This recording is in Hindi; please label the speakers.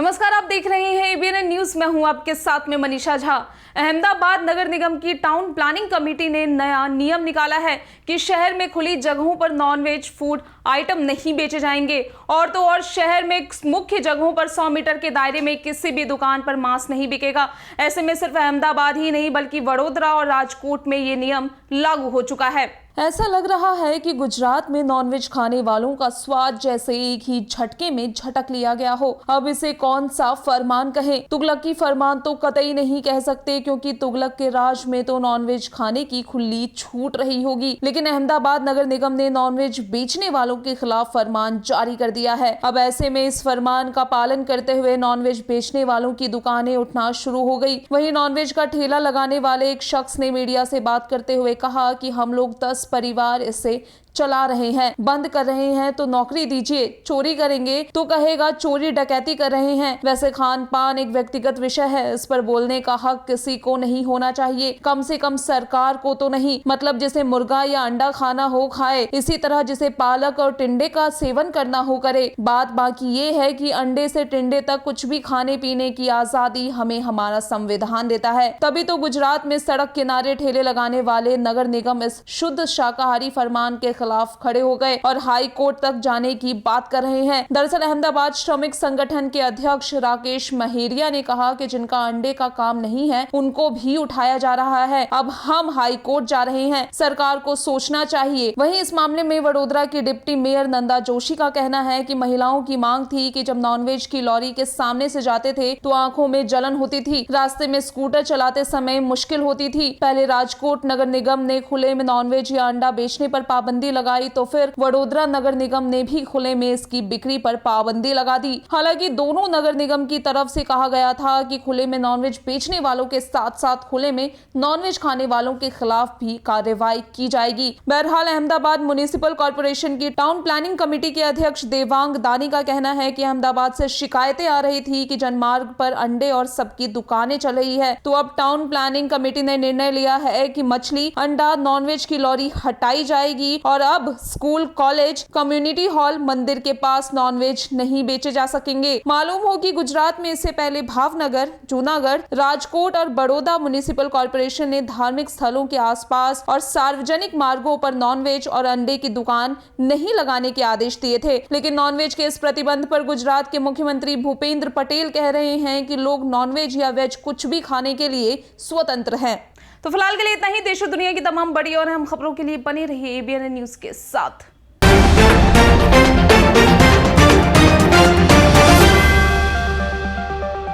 Speaker 1: नमस्कार, आप देख रहे हैं एबीएन न्यूज। मैं हूं आपके साथ में मनीषा झा। अहमदाबाद नगर निगम की टाउन प्लानिंग कमेटी ने नया नियम निकाला है कि शहर में खुली जगहों पर नॉनवेज फूड आइटम नहीं बेचे जाएंगे। और तो और शहर में मुख्य जगहों पर 100 मीटर के दायरे में किसी भी दुकान पर मांस नहीं बिकेगा। ऐसे में सिर्फ अहमदाबाद ही नहीं बल्कि वडोदरा और राजकोट में ये नियम लागू हो चुका है। ऐसा लग रहा है कि गुजरात में नॉनवेज खाने वालों का स्वाद जैसे एक ही झटके में झटक लिया गया हो। अब इसे कौन सा फरमान कहें? तुगलक की फरमान तो कतई नहीं कह सकते, क्योंकि तुगलक के राज में तो नॉनवेज खाने की खुली छूट रही होगी। लेकिन अहमदाबाद नगर निगम ने नॉनवेज बेचने वालों के खिलाफ फरमान जारी कर दिया है। अब ऐसे में इस फरमान का पालन करते हुए नॉनवेज बेचने वालों की दुकानें उठना शुरू हो गई। वहीं नॉनवेज का ठेला लगाने वाले एक शख्स ने मीडिया से बात करते हुए कहा कि हम लोग 10 परिवार इसे चला रहे हैं, बंद कर रहे हैं तो नौकरी दीजिए, चोरी करेंगे तो कहेगा चोरी डकैती कर रहे हैं। वैसे खान पान एक व्यक्तिगत विषय है, इस पर बोलने का हक किसी को नहीं होना चाहिए, कम से कम सरकार को तो नहीं। मतलब जिसे मुर्गा या अंडा खाना हो खाए, इसी तरह जिसे पालक और टिंडे का सेवन करना हो करे। बात बाकी ये है कि अंडे से टिंडे तक कुछ भी खाने पीने की आजादी हमें हमारा संविधान देता है। तभी तो गुजरात में सड़क किनारे ठेले लगाने वाले नगर निगम इस शुद्ध शाकाहारी फरमान के खिलाफ खड़े हो गए और हाई कोर्ट तक जाने की बात कर रहे हैं। दरअसल अहमदाबाद श्रमिक संगठन के अध्यक्ष राकेश महेरिया ने कहा कि जिनका अंडे का काम नहीं है उनको भी उठाया जा रहा है। अब हम हाई कोर्ट जा रहे हैं, सरकार को सोचना चाहिए। वहीं इस मामले में वडोदरा की डिप्टी मेयर नंदा जोशी का कहना है कि महिलाओं की मांग थी कि जब नॉनवेज की लॉरी के सामने से जाते थे तो आंखों में जलन होती थी, रास्ते में स्कूटर चलाते समय मुश्किल होती थी। पहले राजकोट नगर निगम ने खुले में नॉनवेज या अंडा बेचने पर पाबंदी लगाई तो फिर वडोदरा नगर निगम ने भी खुले में इसकी बिक्री पर पाबंदी लगा दी। हालांकि दोनों नगर निगम की तरफ से कहा गया था कि खुले में नॉनवेज बेचने वालों के साथ साथ खुले में नॉनवेज खाने वालों के खिलाफ भी कार्रवाई की जाएगी। बहरहाल अहमदाबाद म्युनिसिपल कॉर्पोरेशन की टाउन प्लानिंग कमेटी के अध्यक्ष देवांग दानी का कहना है कि अहमदाबाद से शिकायतें आ रही थी कि जनमार्ग पर अंडे और सबकी दुकानें चल रही है, तो अब टाउन प्लानिंग कमेटी ने निर्णय लिया है कि मछली, अंडा, नॉनवेज की लॉरी हटाई जाएगी और अब स्कूल, कॉलेज, कम्युनिटी हॉल, मंदिर के पास नॉनवेज नहीं बेचे जा सकेंगे। मालूम हो कि गुजरात में इससे पहले भावनगर, जूनागढ़, राजकोट और बड़ौदा म्युनिसिपल कॉर्पोरेशन ने धार्मिक स्थलों के आसपास और सार्वजनिक मार्गों पर नॉनवेज और अंडे की दुकान नहीं लगाने के आदेश दिए थे। लेकिन नॉनवेज के इस प्रतिबंध पर गुजरात के मुख्यमंत्री भूपेंद्र पटेल कह रहे हैं कि लोग नॉनवेज या वेज कुछ भी खाने के लिए स्वतंत्र हैं। तो फिलहाल के लिए इतना ही। देश और दुनिया की तमाम बड़ी और अहम खबरों के लिए बने रहिए एबीएन न्यूज के साथ।